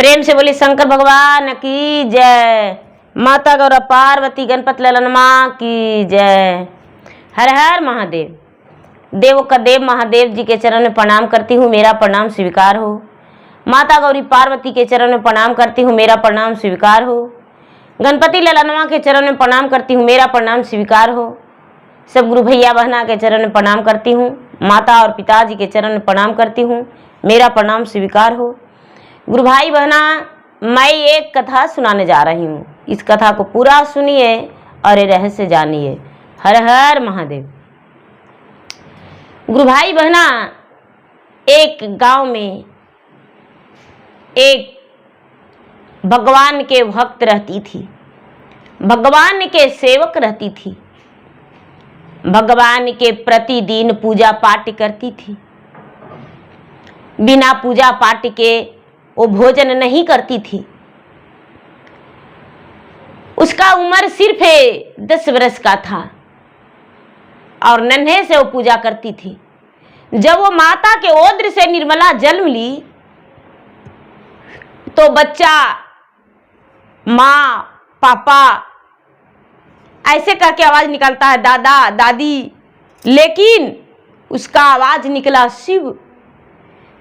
प्रेम से बोली शंकर भगवान की जय। माता गौरा पार्वती गणपति ललनमा की जय। हर हर महादेव। देवों का देव महादेव जी के चरण में प्रणाम करती हूँ, मेरा प्रणाम स्वीकार हो। माता गौरी पार्वती के चरण में प्रणाम करती हूँ, मेरा प्रणाम स्वीकार हो। गणपति ललनमा के चरण में प्रणाम करती हूँ, मेरा प्रणाम स्वीकार हो। सब गुरु भैया बहना के चरण में प्रणाम करती हूँ, माता और पिताजी के चरण में प्रणाम करती हूँ, मेरा प्रणाम स्वीकार हो। गुरु भाई बहना, मैं एक कथा सुनाने जा रही हूँ, इस कथा को पूरा सुनिए और ये रहस्य जानिए। हर हर महादेव। गुरु भाई बहना, एक गांव में एक भगवान के भक्त रहती थी, भगवान के सेवक रहती थी, भगवान के प्रतिदिन पूजा पाठ करती थी। बिना पूजा पाठ के वो भोजन नहीं करती थी। उसका उम्र सिर्फ 10 वर्ष का था और नन्हे से वो पूजा करती थी। जब वो माता के ओद्र से निर्मला जन्म ली तो बच्चा माँ पापा ऐसे करके आवाज निकलता है, दादा दादी, लेकिन उसका आवाज निकला शिव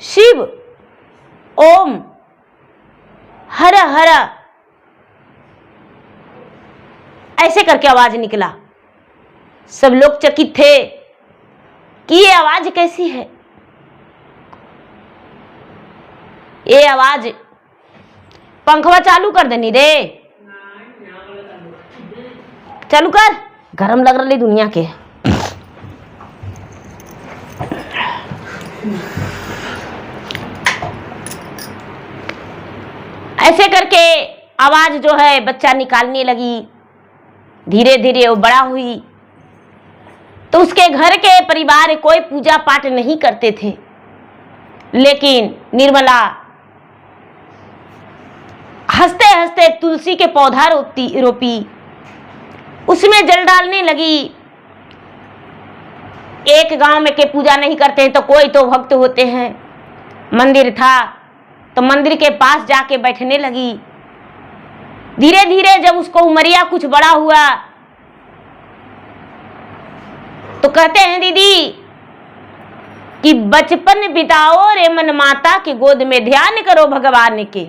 शिव ओम हर हर, ऐसे करके आवाज निकला। सब लोग चकित थे कि ये आवाज कैसी है। ये आवाज पंखवा चालू कर देनी रे, चालू कर, गरम लग रही दुनिया के। ऐसे करके आवाज जो है बच्चा निकालने लगी। धीरे धीरे वो बड़ा हुई तो उसके घर के परिवार कोई पूजा पाठ नहीं करते थे, लेकिन निर्मला हंसते हंसते तुलसी के पौधा रोपी, उसमें जल डालने लगी। एक गांव में के पूजा नहीं करते हैं तो कोई तो भक्त होते हैं। मंदिर था तो मंदिर के पास जाके बैठने लगी। धीरे धीरे जब उसको उमरिया कुछ बड़ा हुआ तो कहते हैं दीदी कि बचपन बिताओ रे मन माता की गोद में, ध्यान करो भगवान के।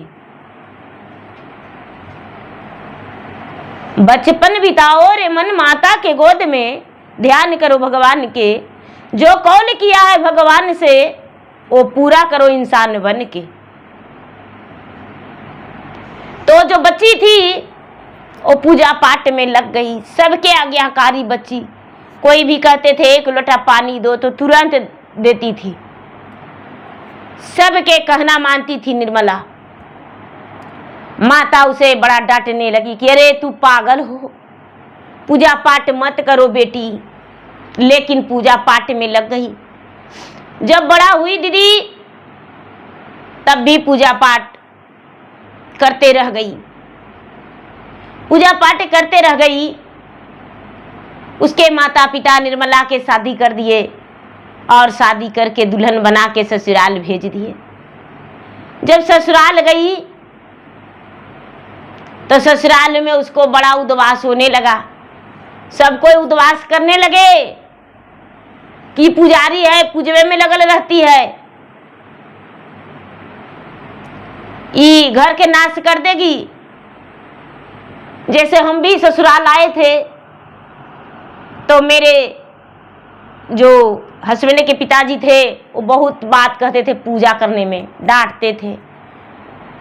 बचपन बिताओ रे मन माता के गोद में, ध्यान करो भगवान के। जो कौल किया है भगवान से वो पूरा करो इंसान बन के। तो जो बच्ची थी वो पूजा पाठ में लग गई, सबके आज्ञाकारी बच्ची। कोई भी कहते थे एक लोटा पानी दो तो तुरंत देती थी, सबके कहना मानती थी निर्मला। माता उसे बड़ा डांटने लगी कि अरे तू पागल हो, पूजा पाठ मत करो बेटी, लेकिन पूजा पाठ में लग गई। जब बड़ा हुई दीदी तब भी पूजा पाठ करते रह गई, पूजा पाठ करते रह गई। उसके माता पिता निर्मला के शादी कर दिए और शादी करके दुल्हन बना के ससुराल भेज दिए। जब ससुराल गई तो ससुराल में उसको बड़ा उद्वास होने लगा। सब कोई उद्वास करने लगे कि पुजारी है, पूजवे में लगल रहती है, ये घर के नाश कर देगी। जैसे हम भी ससुराल आए थे तो मेरे जो हस्बैंड के पिताजी थे वो बहुत बात कहते थे, पूजा करने में डांटते थे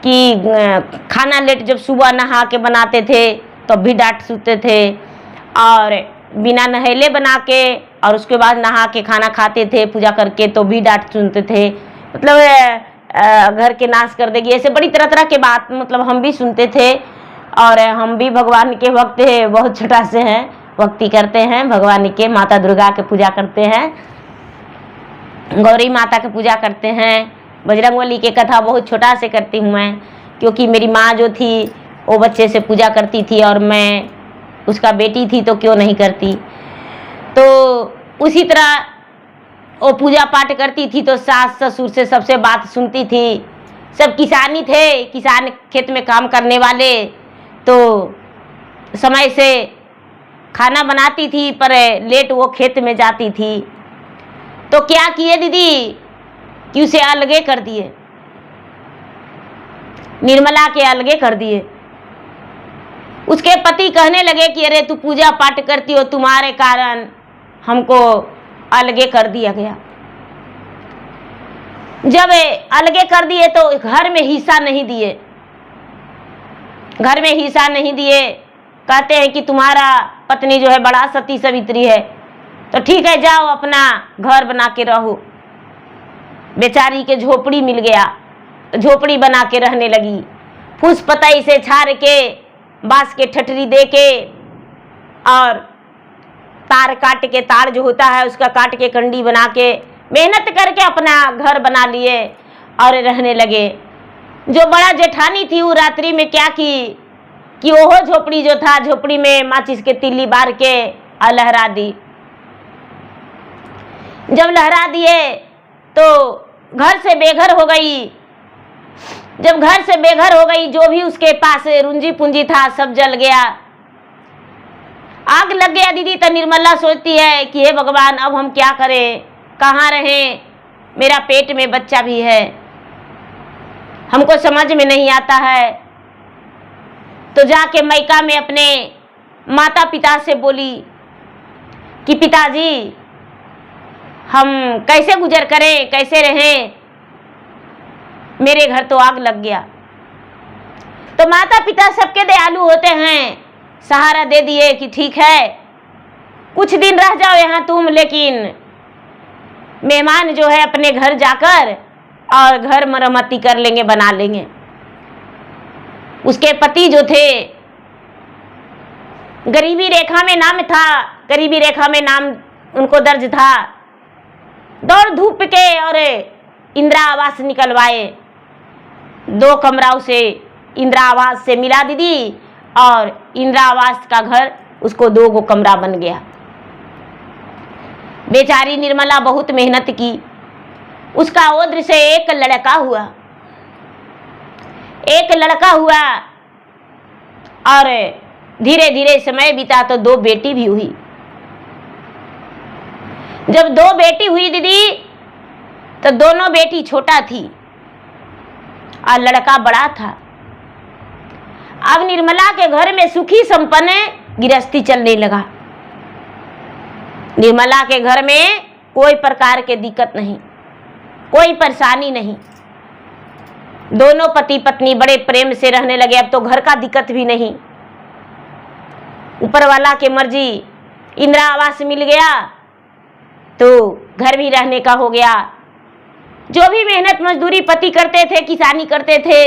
कि खाना लेट जब सुबह नहा के बनाते थे तो भी डांट सुनते थे, और बिना नहले बना के और उसके बाद नहा के खाना खाते थे पूजा करके तो भी डांट सुनते थे। मतलब घर के नाश कर देगी, ऐसे बड़ी तरह तरह के बात मतलब हम भी सुनते थे। और हम भी भगवान के भक्त है, बहुत छोटा से हैं, भक्ति करते हैं भगवान के। माता दुर्गा के पूजा करते हैं, गौरी माता की पूजा करते हैं, बजरंगबली के कथा बहुत छोटा से करती हूँ मैं, क्योंकि मेरी माँ जो थी वो बच्चे से पूजा करती थी और मैं उसका बेटी थी तो क्यों नहीं करती। तो उसी तरह वो पूजा पाठ करती थी तो सास ससुर से सबसे बात सुनती थी सब किसानी थे, किसान खेत में काम करने वाले, तो समय से खाना बनाती थी पर लेट वो खेत में जाती थी। तो क्या किए दीदी कि उसे अलगे कर दिए, निर्मला के अलगे कर दिए। उसके पति कहने लगे कि अरे तू पूजा पाठ करती हो, तुम्हारे कारण हमको अलगे कर दिया गया। जब अलगे कर दिए तो घर में हिस्सा नहीं दिए, घर में हिस्सा नहीं दिए। कहते हैं कि तुम्हारा पत्नी जो है बड़ा सती सवित्री है, तो ठीक है जाओ अपना घर बना के रहो। बेचारी के झोपड़ी मिल गया, झोपड़ी बना के रहने लगी। फूस पतई से छाड़ के, बांस के ठठरी दे के और तार काट के, तार जो होता है उसका काट के कंडी बना के मेहनत करके अपना घर बना लिए और रहने लगे। जो बड़ा जेठानी थी वो रात्रि में क्या की कि ओहो झोपड़ी जो था, झोपड़ी में माचिस के तिल्ली बार के लहरा दी। जब लहरा दिए तो घर से बेघर हो गई। जब घर से बेघर हो गई, जो भी उसके पास रुंजी पूंजी था सब जल गया, आग लग गया दीदी। तो निर्मला सोचती है कि हे भगवान अब हम क्या करें, कहाँ रहें, मेरा पेट में बच्चा भी है, हमको समझ में नहीं आता है। तो जाके मैका में अपने माता पिता से बोली कि पिताजी हम कैसे गुजर करें, कैसे रहें, मेरे घर तो आग लग गया। तो माता पिता सबके दयालु होते हैं, सहारा दे दिए कि ठीक है कुछ दिन रह जाओ यहाँ तुम, लेकिन मेहमान जो है अपने घर जाकर और घर मरम्मती कर लेंगे, बना लेंगे। उसके पति जो थे गरीबी रेखा में नाम था, गरीबी रेखा में नाम उनको दर्ज था। दौड़ धूप के और इंदिरा आवास निकलवाए, 2 कमरा उसे इंदिरा आवास से मिला दीदी, और इंदिरा आवास का घर उसको 2 कमरा बन गया। बेचारी निर्मला बहुत मेहनत की, उसका ओद्र से एक लड़का हुआ, एक लड़का हुआ और धीरे धीरे समय बीता तो 2 बेटी भी हुई। जब 2 बेटी हुई दीदी तो दोनों बेटी छोटा थी और लड़का बड़ा था। अब निर्मला के घर में सुखी संपन्न गृहस्थी चलने लगा। निर्मला के घर में कोई प्रकार के दिक्कत नहीं, कोई परेशानी नहीं। दोनों पति पत्नी बड़े प्रेम से रहने लगे। अब तो घर का दिक्कत भी नहीं, ऊपर वाला के मर्जी, इंदिरा आवास मिल गया तो घर भी रहने का हो गया। जो भी मेहनत मजदूरी पति करते थे, किसानी करते थे,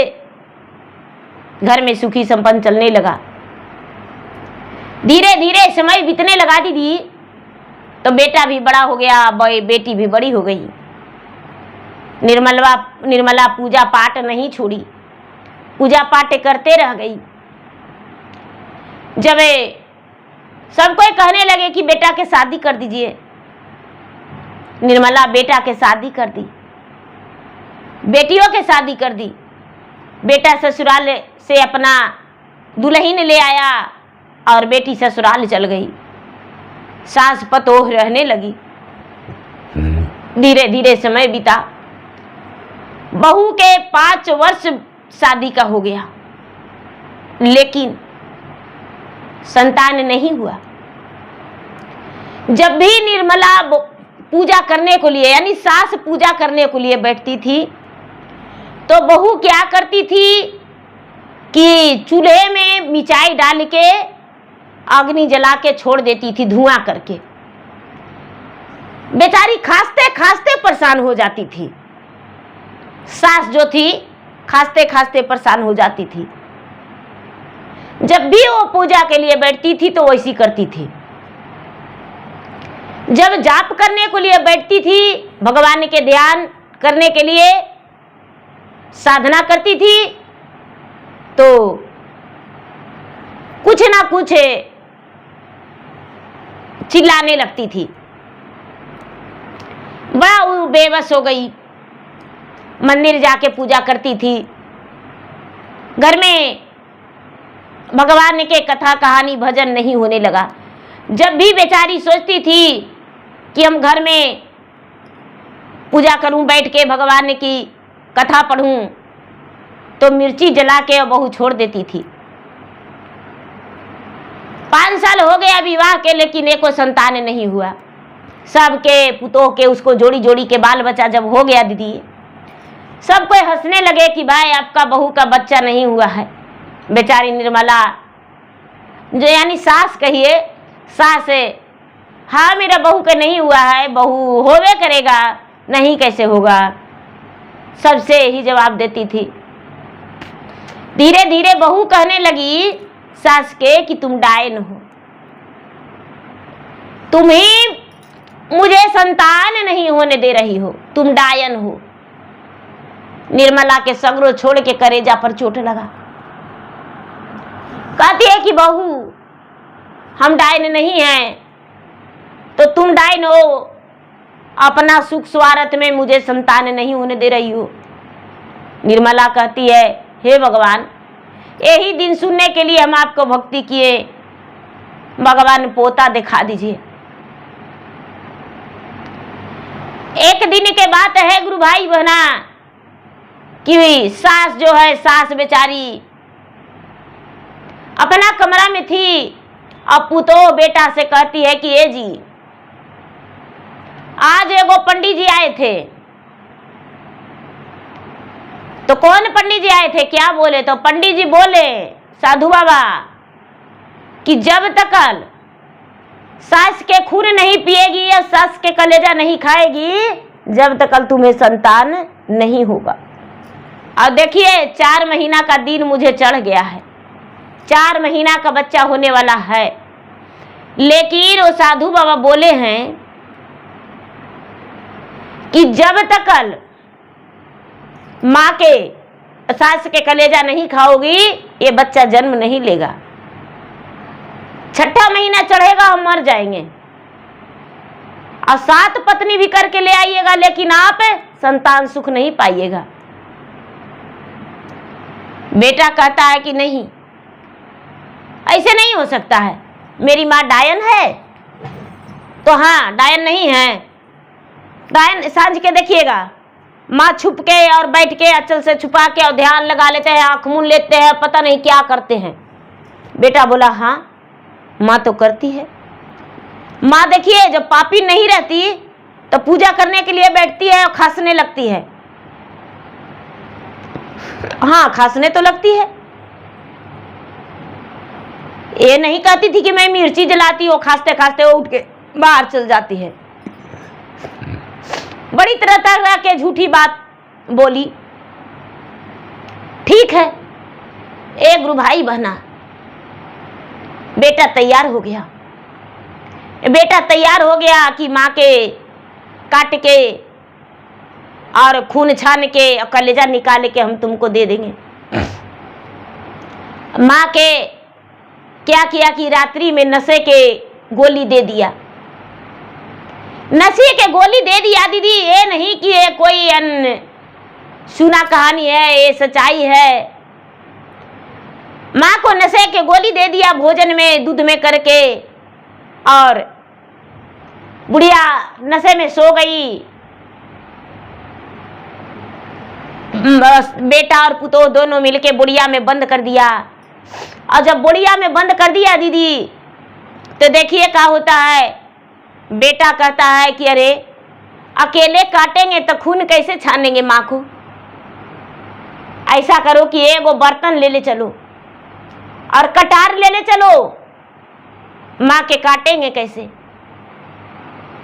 घर में सुखी संपन्न चलने लगा। धीरे धीरे समय बीतने लगा दीदी, तो बेटा भी बड़ा हो गया, बेटी भी बड़ी हो गई। निर्मला पूजा पाठ नहीं छोड़ी, पूजा पाठ करते रह गई। जब सब कोई कहने लगे कि बेटा के शादी कर दीजिए, निर्मला बेटा के शादी कर दी, बेटियों के शादी कर दी। बेटा ससुराल से अपना दुल्हन ले आया और बेटी ससुराल चल गई। सास पतोह रहने लगी। धीरे धीरे समय बीता, बहू के 5 वर्ष शादी का हो गया, लेकिन संतान नहीं हुआ। जब भी निर्मला पूजा करने को लिए, यानी सास पूजा करने को लिए बैठती थी, तो बहू क्या करती थी कि चूल्हे में मिर्चाई डाल के अग्नि जला के छोड़ देती थी, धुआं करके। बेचारी खांसते खांसते परेशान हो जाती थी। सास जो थी खांसते खांसते परेशान हो जाती थी। जब भी वो पूजा के लिए बैठती थी तो वैसी करती थी। जब जाप करने को लिए बैठती थी, भगवान के ध्यान करने के लिए साधना करती थी, तो कुछ ना कुछ चिल्लाने लगती थी। बड़ा वो बेबस हो गई। मंदिर जाके पूजा करती थी। घर में भगवान के कथा कहानी भजन नहीं होने लगा। जब भी बेचारी सोचती थी कि हम घर में पूजा करूं, बैठ के भगवान की कथा पढ़ूं, तो मिर्ची जला के बहू छोड़ देती थी। 5 साल हो गया विवाह के, लेकिन एको संतान नहीं हुआ। सबके पुतोह के उसको जोड़ी जोड़ी के बाल बच्चा जब हो गया दीदी, सब कोई हंसने लगे कि भाई आपका बहू का बच्चा नहीं हुआ है। बेचारी निर्मला, जो यानी सास कहिए, सास है, हाँ मेरा बहू का नहीं हुआ है, बहू होवे करेगा, नहीं कैसे होगा, सबसे ही जवाब देती थी। धीरे धीरे बहू कहने लगी सास के कि तुम डायन हो, तुम ही मुझे संतान नहीं होने दे रही हो, तुम डायन हो। निर्मला के सगरो छोड़ के करेजा पर चोट लगा। कहती है कि बहू हम डायन नहीं हैं, तो तुम डायन हो, अपना सुख स्वार्थ में मुझे संतान नहीं होने दे रही हो। निर्मला कहती है हे भगवान, यही दिन सुनने के लिए हम आपको भक्ति किए, भगवान पोता दिखा दीजिए। एक दिन के बात है गुरु भाई बहना कि सास जो है, सास बेचारी अपना कमरा में थी। अब पुतो बेटा से कहती है कि ए जी, आज एगो पंडित जी आए थे। तो कौन पंडित जी आए थे, क्या बोले? तो पंडित जी बोले साधु बाबा कि जब तक सास के खून नहीं पिएगी या सास के कलेजा नहीं खाएगी, जब तक तुम्हें संतान नहीं होगा। और देखिए 4 महीना का दिन मुझे चढ़ गया है, 4 महीना का बच्चा होने वाला है। लेकिन वो साधु बाबा बोले हैं कि जब तक माँ के सास के कलेजा नहीं खाओगी, ये बच्चा जन्म नहीं लेगा। 6ठा महीना चढ़ेगा, हम मर जाएंगे। और 7 पत्नी भी करके ले आइएगा, लेकिन आप संतान सुख नहीं पाइएगा। बेटा कहता है कि नहीं, ऐसे नहीं हो सकता है, मेरी माँ डायन है। तो हाँ, डायन नहीं है। डायन सांझ के देखिएगा, माँ छुप के और बैठ के अचल से छुपा के और ध्यान लगा लेते हैं, आंख मूंद लेते हैं, पता नहीं क्या करते हैं। बेटा बोला हाँ माँ तो करती है। माँ देखिए जब पापी नहीं रहती तो पूजा करने के लिए बैठती है और खांसने लगती है। हाँ, खांसने तो लगती है। ये नहीं कहती थी कि मैं मिर्ची जलाती हूँ, खांसते खांसते वो उठ के बाहर चल जाती है। बड़ी तरह तरह के झूठी बात बोली। ठीक है, एक गुरु भाई बहना, बेटा तैयार हो गया। बेटा तैयार हो गया कि माँ के काट के और खून छान के और कलेजा निकाल के हम तुमको दे देंगे। माँ के क्या किया कि रात्रि में नशे के गोली दे दिया। नशे के गोली दे दिया दीदी, ये नहीं कि ये कोई सुना कहानी है, ये सच्चाई है। माँ को नशे के गोली दे दिया, भोजन में दूध में करके, और बुढ़िया नशे में सो गई। बस बेटा और पुतो दोनों मिलके बुढ़िया में बंद कर दिया। और जब बुढ़िया में बंद कर दिया दीदी, तो देखिए क्या होता है। बेटा कहता है कि अरे अकेले काटेंगे तो खून कैसे छानेंगे माँ को, ऐसा करो कि एगो बर्तन ले ले चलो और कटार ले ले चलो, माँ के काटेंगे कैसे,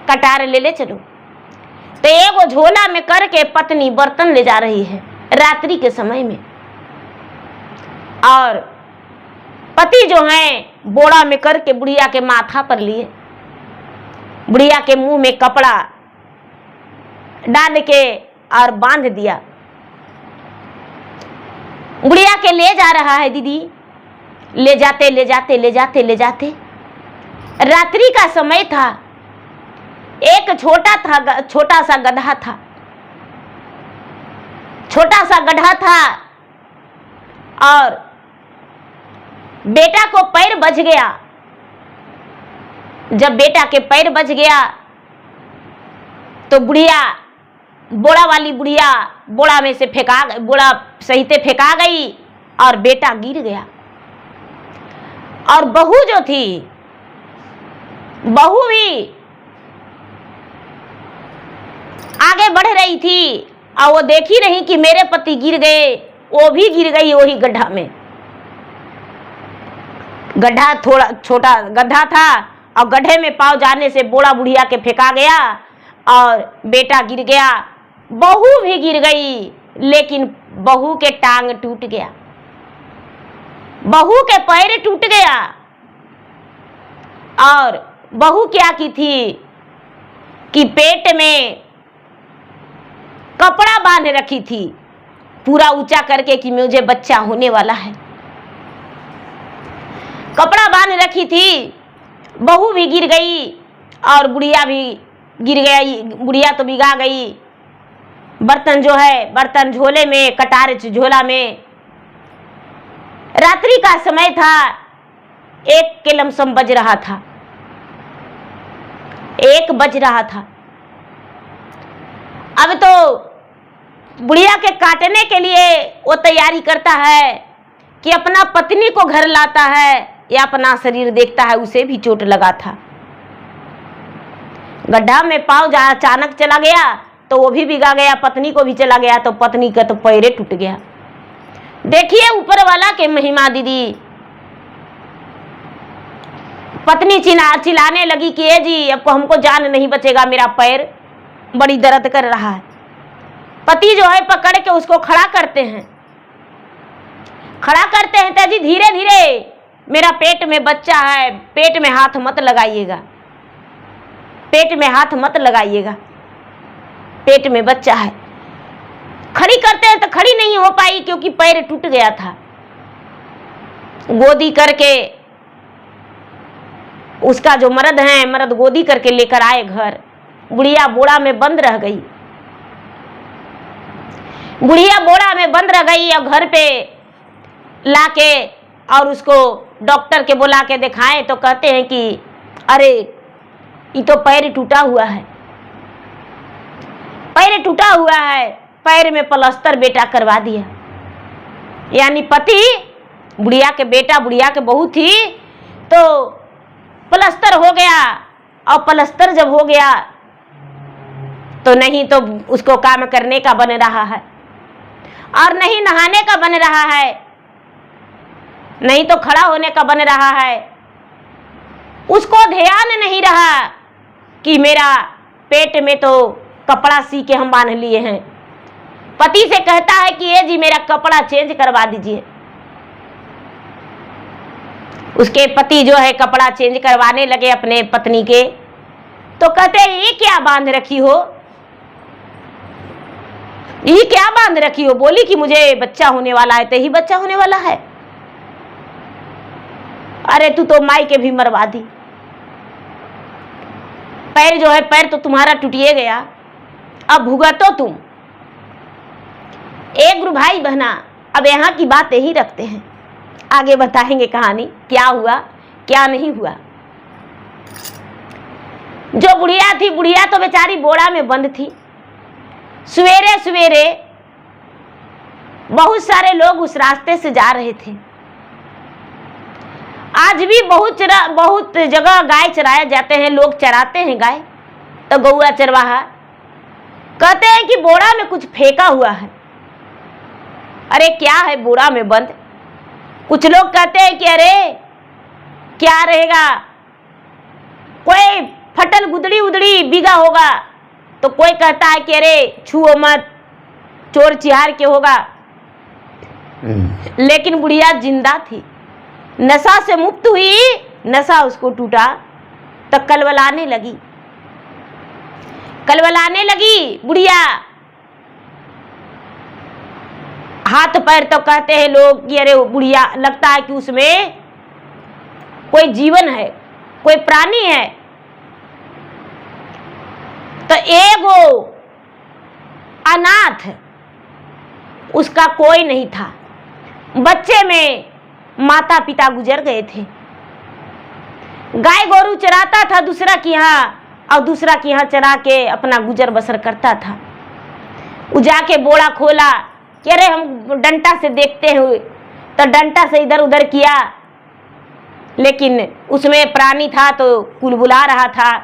कटार ले ले चलो। तो एगो झोला में करके पत्नी बर्तन ले जा रही है रात्रि के समय में, और पति जो है बोड़ा में करके बुढ़िया के माथा पर लिए, बुढ़िया के मुंह में कपड़ा डाल के और बांध दिया। बुढ़िया के ले जा रहा है दीदी, ले जाते ले जाते ले जाते ले जाते रात्रि का समय था। एक छोटा सा गधा था, छोटा सा गड्ढा था और बेटा को पैर बच गया। जब बेटा के पैर बच गया तो बुढ़िया, बोड़ा वाली बुढ़िया बोड़ा में से बोड़ा सहिते फेंका गई और बेटा गिर गया। और बहू जो थी, बहू भी आगे बढ़ रही थी और वो देख ही नहीं कि मेरे पति गिर गए, वो भी गिर गई वही गड्ढा में। गड्ढा थोड़ा छोटा गड्ढा था और गड्ढे में पाँव जाने से बोड़ा बुढ़िया के फेंका गया और बेटा गिर गया। बहू भी गिर गई, लेकिन बहू के टांग टूट गया, बहू के पैर टूट गया। और बहू क्या की थी कि पेट में कपड़ा बांध रखी थी पूरा ऊंचा करके कि मुझे बच्चा होने वाला है। कपड़ा बांध रखी थी, बहू भी गिर गई और बुढ़िया भी गिर गई। बुढ़िया तो भिगा गई। बर्तन जो है, बर्तन झोले में, कटार झोला में। रात्रि का समय था, 1 के लमसम बज रहा था, 1 बज रहा था। अब तो बुढ़िया के काटने के लिए वो तैयारी करता है कि अपना पत्नी को घर लाता है या अपना शरीर देखता है, उसे भी चोट लगा था। गड्ढा में पाँव अचानक चला गया तो वो भी भिगा गया, पत्नी को भी चला गया तो पत्नी का तो पैर टूट गया। देखिए ऊपर वाला के महिमा दीदी। पत्नी चिल्लाने लगी कि ए जी अब हमको जान नहीं बचेगा, मेरा पैर बड़ी दर्द कर रहा है। पति जो है पकड़ के उसको खड़ा करते हैं, खड़ा करते हैं। तेजी धीरे धीरे, मेरा पेट में बच्चा है, पेट में हाथ मत लगाइएगा, पेट में हाथ मत लगाइएगा, पेट में बच्चा है। खड़ी करते हैं तो खड़ी नहीं हो पाई क्योंकि पैर टूट गया था। गोदी करके उसका जो मर्द है, मर्द गोदी करके लेकर आए घर। बुढ़िया बोड़ा में बंद रह गई, बुढ़िया बोड़ा में बंद रह गई। और घर पे लाके और उसको डॉक्टर के बुला के दिखाएं तो कहते हैं कि अरे ये तो पैर टूटा हुआ है, पैर टूटा हुआ है, पैर में प्लास्टर बेटा करवा दिया। यानी पति बुढ़िया के बेटा, बुढ़िया के बहू थी तो प्लास्टर हो गया। और प्लास्टर जब हो गया तो नहीं तो उसको काम करने का बन रहा है और नहीं नहाने का बन रहा है, नहीं तो खड़ा होने का बन रहा है। उसको ध्यान नहीं रहा कि मेरा पेट में तो कपड़ा सी के हम बांध लिए हैं। पति से कहता है कि ये जी मेरा कपड़ा चेंज करवा दीजिए। उसके पति जो है कपड़ा चेंज करवाने लगे अपने पत्नी के, तो कहते हैं ये क्या बांध रखी हो, ये क्या बांध रखी हो। बोली कि मुझे बच्चा होने वाला है। तो ही बच्चा होने वाला है, अरे तू तो माई के भी मरवा दी। पैर जो है, पैर तो तुम्हारा टूटिए गया, अब भुगतो तुम। एक गुरु भाई बहना, अब यहाँ की बात यही रखते हैं, आगे बताएंगे कहानी क्या हुआ क्या नहीं हुआ। जो बुढ़िया थी, बुढ़िया तो बेचारी बोड़ा में बंद थी। सवेरे सवेरे बहुत सारे लोग उस रास्ते से जा रहे थे। आज भी बहुत जगह गाय चराया जाते हैं, लोग चराते हैं गाय। तो गौआ चरवाहा कहते हैं कि बोड़ा में कुछ फेंका हुआ है। अरे क्या है बोड़ा में बंद। कुछ लोग कहते हैं कि अरे क्या रहेगा, कोई फटल गुदड़ी उदड़ी बिगा होगा। तो कोई कहता है कि अरे छुओ मत, चोर चिहार के होगा। लेकिन बुढ़िया जिंदा थी, नशा से मुक्त हुई, नशा उसको टूटा तो कलवलाने लगी, कलवलाने लगी बुढ़िया। हाथ पैर तो कहते हैं लोग कि अरे बुढ़िया, लगता है कि उसमें कोई जीवन है, कोई प्राणी है। तो एगो अनाथ उसका कोई नहीं था। बच्चे में माता पिता गुजर गए थे। गाय गोरू चराता था दूसरा के यहाँ और दूसरा के यहाँ चरा के अपना गुजर बसर करता था। वो जाके बोड़ा खोला कि अरे हम डंटा से देखते हुए, तो डंटा से इधर उधर किया, लेकिन उसमें प्राणी था तो कुलबुला रहा था।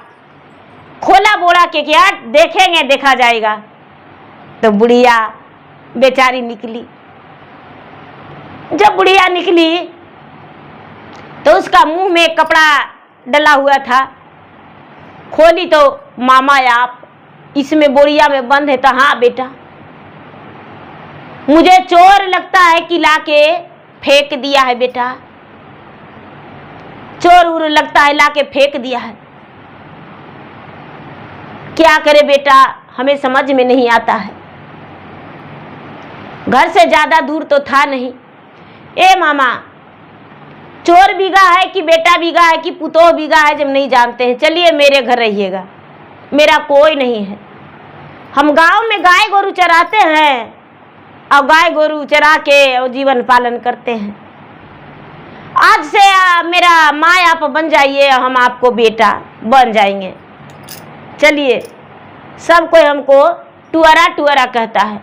खोला बोड़ा के क्या देखेंगे, देखा जाएगा। तो बुढ़िया बेचारी निकली। जब बुढ़िया निकली तो उसका मुंह में कपड़ा डला हुआ था। खोली तो मामा आप इसमें बोरिया में बंद है। तो हाँ बेटा, मुझे चोर लगता है कि लाके फेंक दिया है बेटा, चोर उर लगता है लाके फेंक दिया है। क्या करे बेटा, हमें समझ में नहीं आता है। घर से ज्यादा दूर तो था नहीं। ए मामा, चोर बीघा है कि बेटा बीघा है कि पुतोह बीघा है, जब नहीं जानते हैं, चलिए मेरे घर रहिएगा, मेरा कोई नहीं है। हम गांव में गाय गोरू चराते हैं और गाय गोरू चरा के और जीवन पालन करते हैं। आज से मेरा माँ आप बन जाइए, हम आपको बेटा बन जाएंगे। चलिए, सब कोई हमको टुअरा टुअरा कहता है।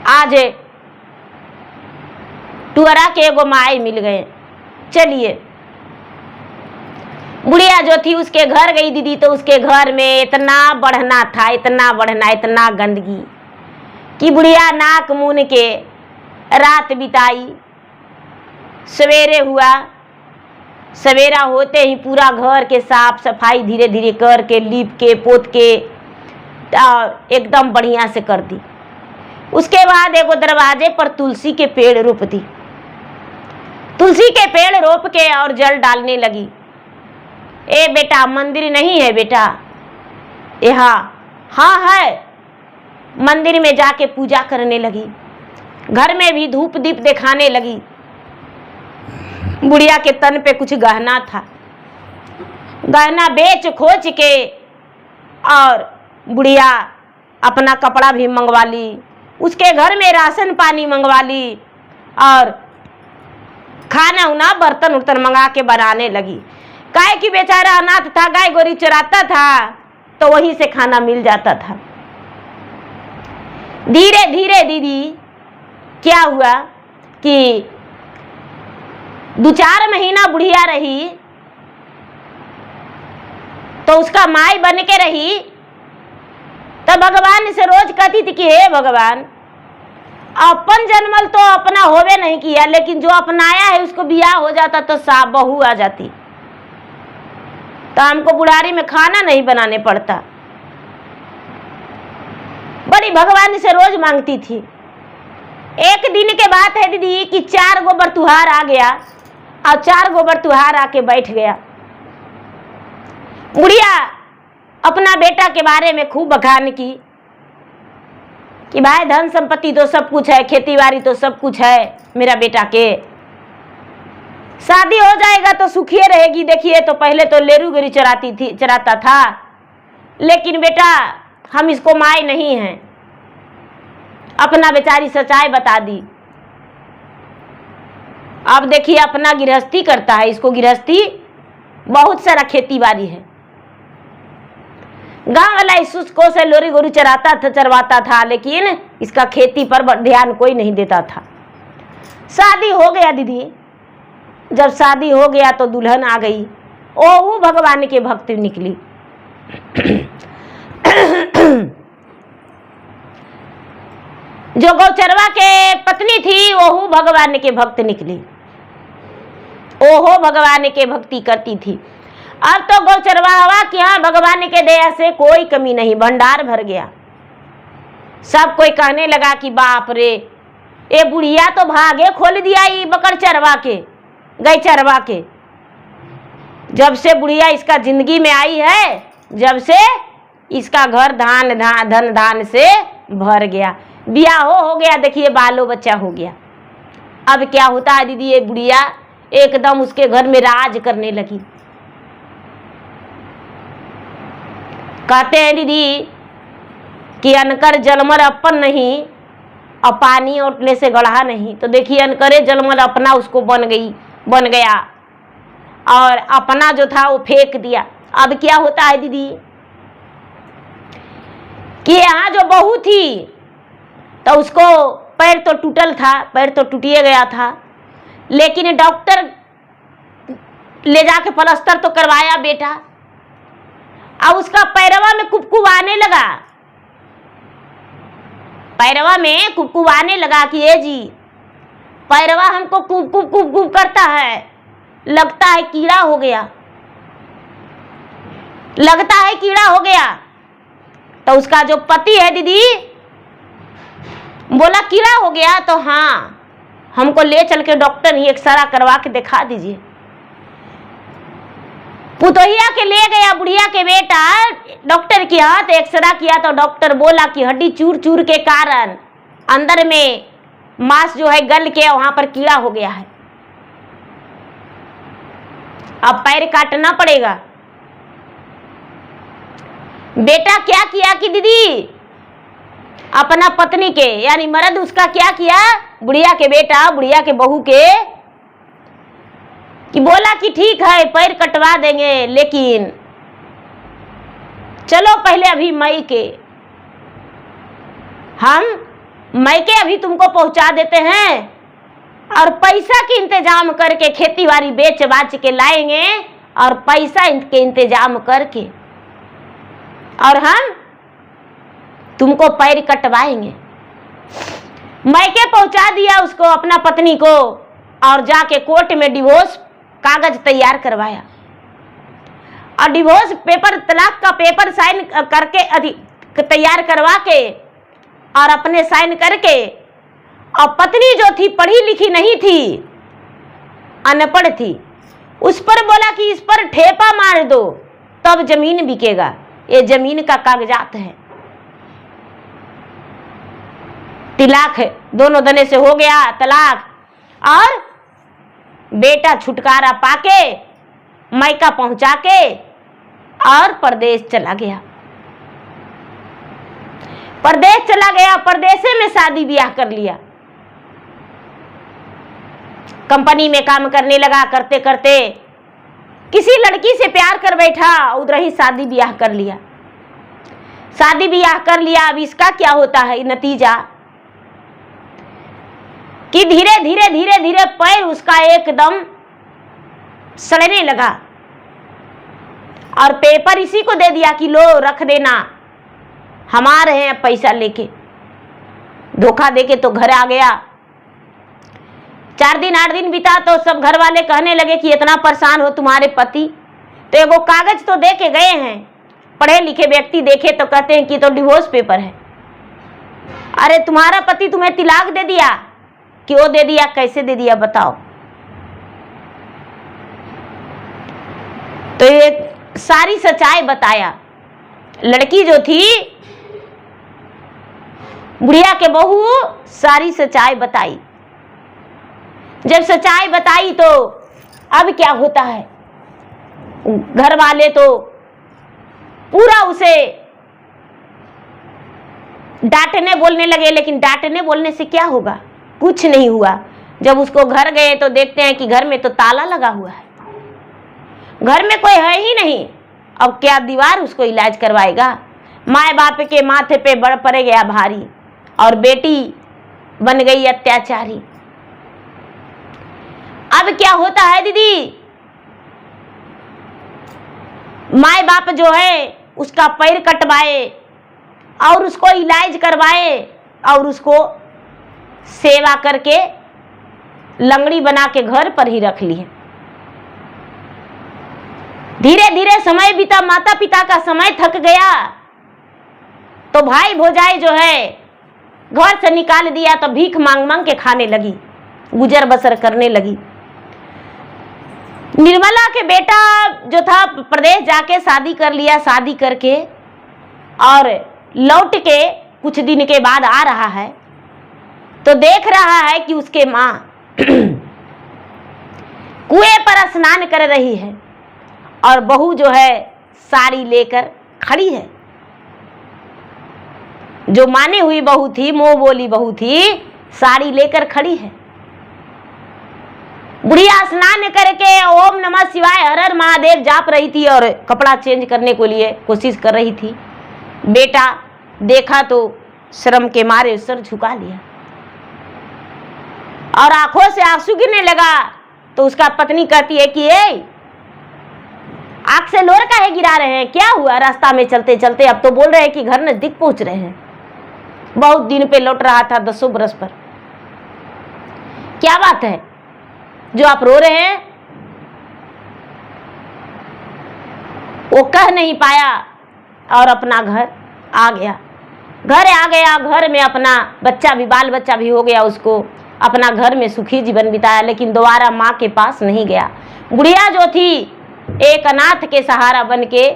आज टुअरा के एगो माई मिल गए। चलिए, बुढ़िया जो थी उसके घर गई दीदी, तो उसके घर में इतना बढ़ना था, इतना बढ़ना, इतना गंदगी कि बुढ़िया नाक मुन के रात बिताई। सवेरे हुआ, सवेरा होते ही पूरा घर के साफ सफाई धीरे धीरे करके लीप के पोत के और एकदम बढ़िया से कर दी। उसके बाद एगो दरवाजे पर तुलसी के पेड़ रोप दी। तुलसी के पेड़ रोप के और जल डालने लगी। ए बेटा, मंदिर नहीं है बेटा? यहाँ हाँ है। मंदिर में जाके पूजा करने लगी। घर में भी धूप दीप दिखाने लगी। बुढ़िया के तन पे कुछ गहना था, गहना बेच खोच के और बुढ़िया अपना कपड़ा भी मंगवा ली। उसके घर में राशन पानी मंगवा ली और खाना उना बर्तन उर्तन मंगा के बनाने लगी। काहे कि बेचारा अनाथ था, गाय गोरी चराता था, तो वहीं से खाना मिल जाता था। धीरे धीरे दीदी क्या हुआ कि 2-4 महीना बुढ़िया रही तो उसका माई बन के रही। तो भगवान से रोज कहती थी कि हे भगवान, अपन जन्मल तो अपना होवे नहीं किया, लेकिन जो अपनाया है उसको बियाह हो जाता तो साफ बहू आ जाती, तो हमको बुढ़ारी में खाना नहीं बनाने पड़ता। बड़ी भगवान से रोज मांगती थी। एक दिन के बात है दीदी कि 4 गोबर तुहार आ गया और 4 गोबर तुहार आके बैठ गया। बुढ़िया अपना बेटा के बारे में खूब बखान की कि भाई धन संपत्ति तो सब कुछ है, खेती बाड़ी तो सब कुछ है मेरा बेटा के, शादी हो जाएगा तो सुखिए रहेगी। देखिए तो पहले तो लेरू गेरू चराता था, लेकिन बेटा हम इसको माय नहीं हैं। अपना बेचारी सच्चाई बता दी। अब देखिए अपना गृहस्थी करता है, इसको गृहस्थी बहुत सारा खेती बाड़ी है। गांव वाला इसको से लोरी गोरू चरवाता था, लेकिन इसका खेती पर ध्यान कोई नहीं देता था। शादी हो गया दीदी। जब शादी हो गया तो दुल्हन आ गई। ओहू भगवान के भक्त निकली। जो गौचरवा के पत्नी थी ओहू भगवान के भक्त निकली। ओहो भगवान के भक्ति करती थी। अब तो गौचरवा कि हाँ भगवान के दया से कोई कमी नहीं, भंडार भर गया। सब कोई कहने लगा कि बाप रे, ए बुढ़िया तो भागे खोल दिया ये बकड़ चरवा के, गई चरवा के। जब से बुढ़िया इसका जिंदगी में आई है, जब से इसका घर धन धान से भर गया, ब्याह हो गया, देखिए बालो बच्चा हो गया। अब क्या होता है दीदी, ये बुढ़िया एकदम उसके घर में राज करने लगी। कहते हैं दीदी कि अनकर जलमर अपन नहीं, और पानी उठने से गढ़ा नहीं। तो देखिए अनकरे जलमल अपना उसको बन गया और अपना जो था वो फेंक दिया। अब क्या होता है दीदी कि यहाँ जो बहू थी तो उसको पैर तो टूटल था, पैर तो टूटिए गया था, लेकिन डॉक्टर ले जाके प्लास्टर तो करवाया बेटा। अब उसका पैरवा में कुपकुप आने लगा, पैरवा में कुपकुप आने लगा कि ये जी पैरवा हमको कुपकुप कुपकुप करता है, लगता है कीड़ा हो गया, लगता है कीड़ा हो गया। तो उसका जो पति है दीदी बोला कीड़ा हो गया, तो हाँ हमको ले चल के डॉक्टर ही एक्सरा करवा के दिखा दीजिए। पुतोहिया के ले गया बुढ़िया के बेटा डॉक्टर के यहाँ, तो एक्सरा किया तो डॉक्टर बोला कि हड्डी चूर चूर के कारण अंदर में मांस जो है गल के वहां पर कीड़ा हो गया है, अब पैर काटना पड़ेगा। बेटा क्या किया कि दीदी अपना पत्नी के यानी मर्द उसका क्या किया, बुढ़िया के बेटा बुढ़िया के बहू के कि बोला कि ठीक है पैर कटवा देंगे, लेकिन चलो पहले अभी मई के हम मैके अभी तुमको पहुंचा देते हैं और पैसा के इंतजाम करके खेती बाड़ी बेच बाच के लाएंगे और पैसा के इंतजाम करके और हम तुमको पैर कटवाएंगे। मैके पहुंचा दिया उसको अपना पत्नी को और जाके कोर्ट में डिवोर्स कागज तैयार करवाया और डिवोर्स पेपर तलाक का पेपर साइन करके तैयार करवा के और अपने साइन करके, और पत्नी जो थी पढ़ी लिखी नहीं थी, अनपढ़ थी, उस पर बोला कि इस पर ठेपा मार दो तब जमीन बिकेगा, ये जमीन का कागजात है। तिलाक है, दोनों दने से हो गया तलाक और बेटा छुटकारा पाके मैका पहुंचा के और परदेश चला गया। परदेश चला गया, परदेश में शादी ब्याह कर लिया, कंपनी में काम करने लगा, करते करते किसी लड़की से प्यार कर बैठा, उधर ही शादी ब्याह कर लिया। शादी ब्याह कर लिया, अब इसका क्या होता है नतीजा कि धीरे धीरे धीरे धीरे पैर उसका एकदम सड़ने लगा और पेपर इसी को दे दिया कि लो रख देना, हमारे हैं पैसा लेके। धोखा देके तो घर आ गया। 4 दिन 8 दिन बीता तो सब घर वाले कहने लगे कि इतना परेशान हो तुम्हारे पति, तो एगो कागज तो दे के गए हैं। पढ़े लिखे व्यक्ति देखे तो कहते हैं कि तो डिवोर्स पेपर है। अरे तुम्हारा पति तुम्हें तिलाक दे दिया, क्यों दे दिया, कैसे दे दिया बताओ। तो ये सारी सच्चाई बताया। लड़की जो थी बुढ़िया के बहू सारी सच्चाई बताई। जब सच्चाई बताई तो अब क्या होता है, घर वाले तो पूरा उसे डांटने बोलने लगे, लेकिन डांटने बोलने से क्या होगा, कुछ नहीं हुआ। जब उसको घर गए तो देखते हैं कि घर में तो ताला लगा हुआ है, घर में कोई है ही नहीं। अब क्या दीवार उसको इलाज करवाएगा। माए बाप के माथे पे बड़ पड़ गया भारी और बेटी बन गई अत्याचारी। अब क्या होता है दीदी, माए बाप जो है उसका पैर कटवाए और उसको इलाज करवाए और उसको सेवा करके लंगड़ी बना के घर पर ही रख ली। धीरे धीरे समय बीता, माता पिता का समय थक गया तो भाई भौजाई जो है घर से निकाल दिया, तो भीख मांग मांग के खाने लगी, गुजर बसर करने लगी। निर्मला के बेटा जो था प्रदेश जाके शादी कर लिया। शादी करके और लौट के कुछ दिन के बाद आ रहा है तो देख रहा है कि उसके माँ कुएं पर स्नान कर रही है और बहू जो है साड़ी लेकर खड़ी है। जो मानी हुई बहू थी, मोह बोली बहू थी, साड़ी लेकर खड़ी है। बुढ़िया स्नान करके ओम नमः शिवाय हर हर महादेव जाप रही थी और कपड़ा चेंज करने को लिए कोशिश कर रही थी। बेटा देखा तो शर्म के मारे सर झुका लिया और आंखों से आंसू गिरने लगा। तो उसका पत्नी कहती है कि आंख से लोर काहे गिरा रहे हैं, क्या हुआ? रास्ता में चलते चलते अब तो बोल रहे हैं कि घर नजदीक पहुंच रहे हैं। बहुत दिन पे लौट रहा था, 10 बरस पर। क्या बात है जो आप रो रहे हैं? वो कह नहीं पाया और अपना घर आ गया। घर में अपना बच्चा भी, बाल बच्चा भी हो गया उसको, अपना घर में सुखी जीवन बिताया, लेकिन दोबारा माँ के पास नहीं गया। बुढ़िया जो थी एक अनाथ के सहारा बनके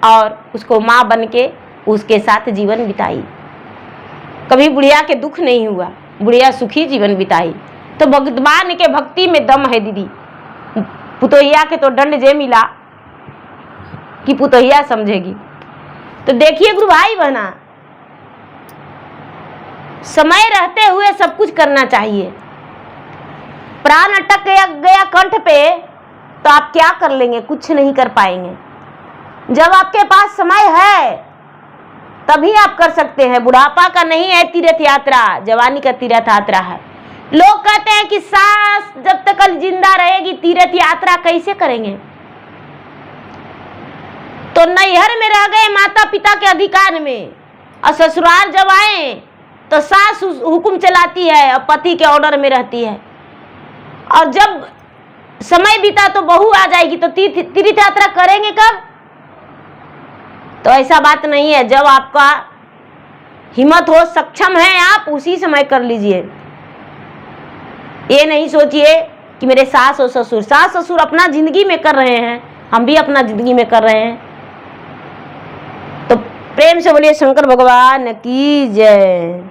और उसको माँ बनके उसके साथ जीवन बिताई। कभी बुढ़िया के दुख नहीं हुआ, बुढ़िया सुखी जीवन बिताई। तो भगवान के भक्ति में दम है दीदी। पुतोहिया के तो दंड जे मिला कि पुतोहिया समझेगी। तो देखिए गुरु भाई बहना, समय रहते हुए सब कुछ करना चाहिए। प्राण अटक गया कंठ पे तो आप क्या कर लेंगे? कुछ नहीं कर पाएंगे। जब आपके पास समय है तभी आप कर सकते हैं। बुढ़ापा का नहीं है तीर्थ यात्रा, जवानी का तीर्थ यात्रा है। लोग कहते हैं कि सास जब तक जिंदा रहेगी तीर्थ यात्रा कैसे करेंगे? तो नैहर में रह गए माता पिता के अधिकार में और ससुराल जब आए तो सास हुक्म चलाती है और पति के ऑर्डर में रहती है। और जब समय बीता तो बहू आ जाएगी, तो तीर्थ यात्रा करेंगे कब? तो ऐसा बात नहीं है। जब आपका हिम्मत हो, सक्षम है, आप उसी समय कर लीजिए। ये नहीं सोचिए कि मेरे सास और सास ससुर अपना जिंदगी में कर रहे हैं, हम भी अपना जिंदगी में कर रहे हैं। तो प्रेम से बोलिए शंकर भगवान की जय।